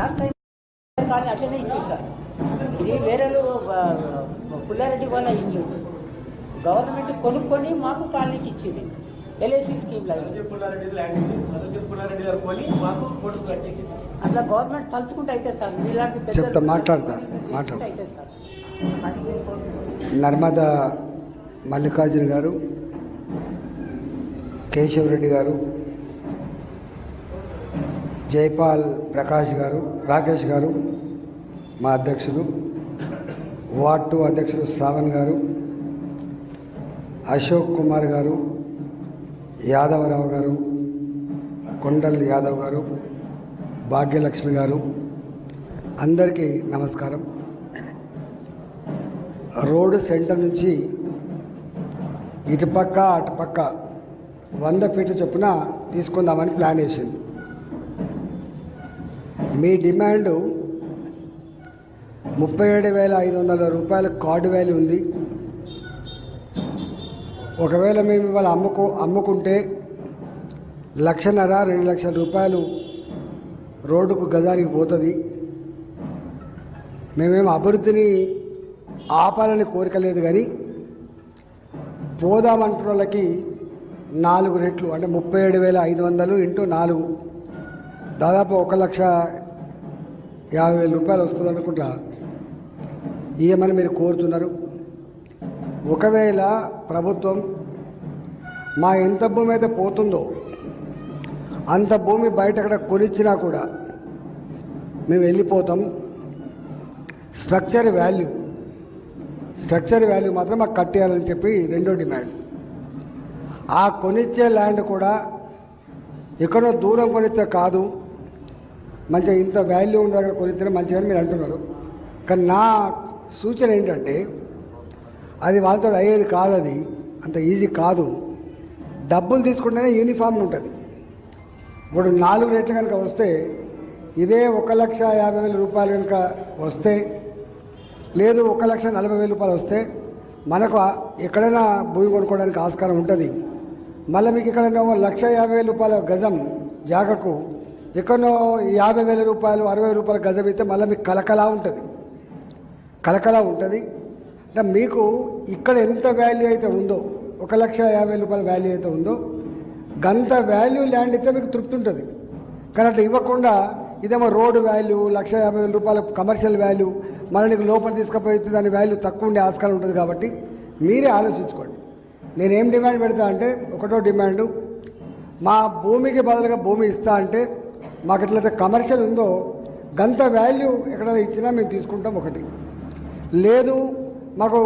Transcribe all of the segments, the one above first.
Last time కానీ అట్లనే ఇచ్చింది సార్. ఇది వేరే పుల్లారెడ్డి వాళ్ళ ఇల్లు గవర్నమెంట్ కొనుక్కొని మాకు కాలనీకి ఇచ్చింది. ఎల్ఐసి స్కీమ్ లాగా అట్లా గవర్నమెంట్ తలుచుకుంటే అయితే సార్ మీలాంటి చెప్తా మాట్లాడతా అయితే సార్. నర్మదా మల్లికార్జున గారు, కేశవరెడ్డి గారు, జైపాల్ ప్రకాష్ గారు, రాకేష్ గారు మా అధ్యక్షులు, వార్డ్ 2 అధ్యక్షులు శ్రావణ్ గారు, అశోక్ కుమార్ గారు, యాదవరావు గారు, కొండల్ యాదవ్ గారు, భాగ్యలక్ష్మి గారు, అందరికీ నమస్కారం. రోడ్డు సెంటర్ నుంచి ఇటుపక్క అటుపక్క 100 ఫీట్ల చొప్పున తీసుకుందామని ప్లాన్ వేసింది. మీ డిమాండ్ 37,500 రూపాయల కార్డు వాల్యూ ఉంది. ఒకవేళ మేము ఇవాళ అమ్ముకుంటే 1,50,000 2 లక్షల రూపాయలు రోడ్డుకు గజానికి పోతుంది. మేమేం అభివృద్ధిని ఆపాలని కోరిక లేదు, కానీ పోదామంటున్న వాళ్ళకి 4 రెట్లు అంటే 37,500 ఇంటూ 4 దాదాపు 1,50,000 రూపాయలు వస్తుంది అనుకుంటా ఇవ్వమని మీరు కోరుతున్నారు. ఒకవేళ ప్రభుత్వం మా ఎంత భూమి అయితే పోతుందో అంత భూమి బయట అక్కడ కొనిచ్చినా కూడా మేము వెళ్ళిపోతాం. స్ట్రక్చర్ వాల్యూ మాత్రం మాకు కట్టేయాలని చెప్పి రెండో డిమాండ్. ఆ కొనిచ్చే ల్యాండ్ కూడా ఎక్కడో దూరం కొనిస్తే కాదు, మంచిగా ఇంత వాల్యూ ఉండే అక్కడ కొనిస్తే మంచిగా మీరు అంటున్నారు. కానీ నా సూచన ఏంటంటే అది వాళ్ళతో అయ్యేది కాదు, అది అంత ఈజీ కాదు. డబ్బులు తీసుకుంటేనే యూనిఫామ్ ఉంటుంది. ఇప్పుడు 4 రేట్లు కనుక వస్తే ఇదే 1,50,000 రూపాయలు కనుక వస్తే, లేదు 1,40,000 రూపాయలు వస్తే మనకు ఎక్కడైనా భూమి కొనుక్కోవడానికి ఆస్కారం ఉంటుంది. మళ్ళీ మీకు ఎక్కడైనా 1,50,000 రూపాయల గజం జాగకు ఎక్కడో 50,000 రూపాయలు 60,000 రూపాయల గజం అయితే మళ్ళీ మీకు కలకలా ఉంటుంది. అంటే మీకు ఇక్కడ ఎంత వాల్యూ అయితే ఉందో 1,50,000 రూపాయల వాల్యూ అయితే ఉందో గంత వాల్యూ ల్యాండ్ అయితే మీకు తృప్తి ఉంటుంది. కానీ అట్లా ఇవ్వకుండా ఇదేమో రోడ్డు వాల్యూ 1,50,000 రూపాయల కమర్షియల్ వాల్యూ మనకి లోపల తీసుకుపోతే దాని వాల్యూ తక్కువ ఉండే ఆస్కారం ఉంటుంది. కాబట్టి మీరే ఆలోచించుకోండి. నేనేం డిమాండ్ పెడతా అంటే, ఒకటో డిమాండు, మా భూమికి బదులుగా భూమి ఇస్తా అంటే మాకు ఎట్లయితే కమర్షియల్ ఉందో గంత వాల్యూ ఎక్కడైనా ఇచ్చినా మేము తీసుకుంటాం. ఒకటి లేదు మాకు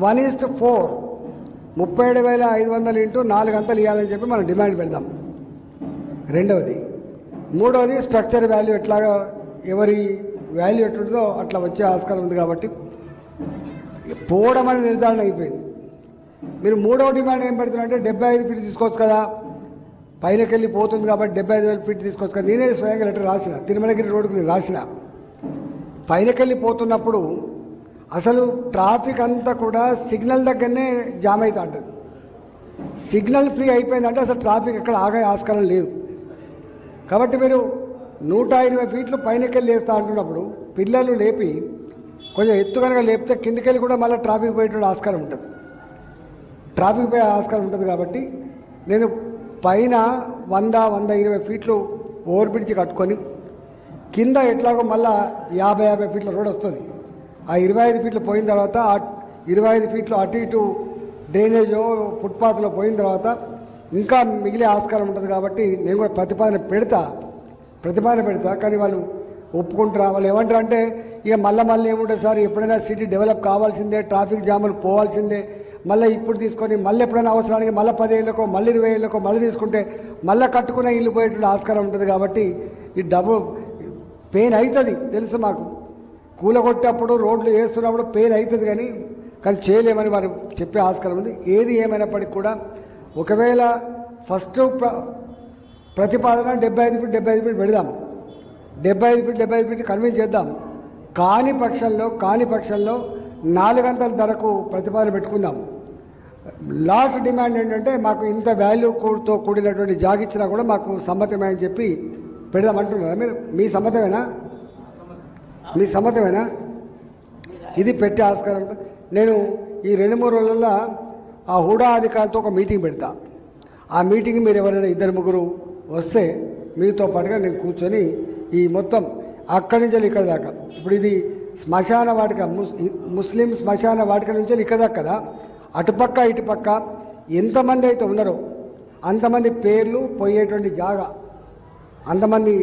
1:4 37,500 ఇంటూ 4 గంటలు ఇవ్వాలని చెప్పి మనం డిమాండ్ పెడదాం. రెండవది. మూడవది స్ట్రక్చర్ వాల్యూ ఎట్లాగా ఎవరి వాల్యూ ఎట్లుంటుందో అట్లా వచ్చే ఆస్కారం ఉంది. కాబట్టి పోవడం అని నిర్ధారణ అయిపోయింది. మీరు మూడవ డిమాండ్ ఏం పెడుతున్నారంటే 75 ఫీట్ తీసుకోవచ్చు కదా, పైనకి వెళ్ళి పోతుంది కాబట్టి 75,000 ఫీట్ తీసుకోవచ్చు కదా. నేనే స్వయంగా లెటర్ రాసిన, తిరుమలగిరి రోడ్డుకు నేను రాసిన. పైనకి వెళ్ళి పోతున్నప్పుడు అసలు ట్రాఫిక్ అంతా కూడా సిగ్నల్ దగ్గరనే జామ్ అవుతా ఉంటుంది. సిగ్నల్ ఫ్రీ అయిపోయిందంటే అసలు ట్రాఫిక్ ఎక్కడ ఆగే ఆస్కారం లేదు. కాబట్టి మీరు 120 ఫీట్లు పైనకెళ్ళి లేపుతా అంటున్నప్పుడు పిల్లలు లేపి కొంచెం ఎత్తు కనుక లేపితే కిందకెళ్ళి కూడా మళ్ళీ ట్రాఫిక్ పోయేటువంటి ఆస్కారం ఉంటుంది. కాబట్టి నేను పైన 100-120 ఫీట్లు ఓవర్ బ్రిడ్జ్ కట్టుకొని కింద ఎట్లాగో మళ్ళీ 50 ఫీట్ల రోడ్ వస్తుంది. ఆ 25 ఫీట్లు పోయిన తర్వాత ఆ 25 ఫీట్లు అటు ఇటు డ్రైనేజో ఫుట్పాత్లో పోయిన తర్వాత ఇంకా మిగిలే ఆస్కారం ఉంటుంది. కాబట్టి నేను కూడా ప్రతిపాదన పెడతా. కానీ వాళ్ళు ఒప్పుకుంటారా? వాళ్ళు ఏమంటారు అంటే ఇక మళ్ళీ ఏముంటుంది సార్, ఎప్పుడైనా సిటీ డెవలప్ కావాల్సిందే, ట్రాఫిక్ జాములు పోవాల్సిందే, మళ్ళీ ఇప్పుడు తీసుకొని మళ్ళీ ఎప్పుడైనా అవసరానికి మళ్ళీ 10 ఏళ్ళకో మళ్ళీ 20 ఏళ్ళకో మళ్ళీ తీసుకుంటే మళ్ళీ కట్టుకునే ఇల్లు పోయేటువంటి ఆస్కారం ఉంటుంది. కాబట్టి ఈ డబ్బు పెయిన్ అవుతుంది, తెలుసు మాకు. కూలగొట్టేటప్పుడు రోడ్లు వేస్తున్నప్పుడు పెయిన్ అవుతుంది, కానీ చేయలేమని వారు చెప్పే ఆస్కారం ఉంది. ఏది ఏమైనప్పటికీ కూడా ఒకవేళ ఫస్ట్ ప్రతిపాదన 75 ఫీట్ పెడదాం, 75 ఫీట్ కన్విన్స్ చేద్దాం. కాని పక్షంలో 4 గంటల ధరకు ప్రతిపాదన పెట్టుకుందాం. లాస్ట్ డిమాండ్ ఏంటంటే మాకు ఇంత వాల్యూతో కూడినటువంటి జాగిచ్చినా కూడా మాకు సమ్మతమే అని చెప్పి పెడదామంటున్నారా మీరు? మీ సమ్మతమేనా? మీ సమ్మతమేనా? ఇది పెట్టే ఆస్కారం ఉంటుంది. నేను ఈ 2-3 రోజుల్లో ఆ హుడా అధికారులతో ఒక మీటింగ్ పెడతా. ఆ మీటింగ్ మీరు ఎవరైనా 2-3 వస్తే మీతో పాటుగా నేను కూర్చొని ఈ మొత్తం అక్కడి నుంచి ఇక్కడ దాకా, ఇప్పుడు ఇది శ్మశాన వాటిక, ముస్లిం శ్మశాన వాటిక నుంచి ఇక్కడ దాకా కదా, అటుపక్క ఇటుపక్క ఎంతమంది అయితే ఉన్నారో అంతమంది పేర్లు పోయేటువంటి జాగా, అంతమంది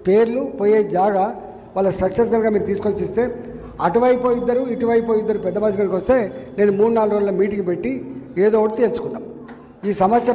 పేర్లు పోయే జాగా వాళ్ళ స్ట్రక్చర్స్ కనుక మీరు తీసుకొచ్చి ఇస్తే, అటువైపు ఇద్దరు ఇటువైపు ఇద్దరు పెద్ద మనిషి కనుక వస్తే నేను 3-4 రోజుల మీటింగ్ పెట్టి ఏదో ఒకటి తెలుసుకుందాం. ఈ సమస్య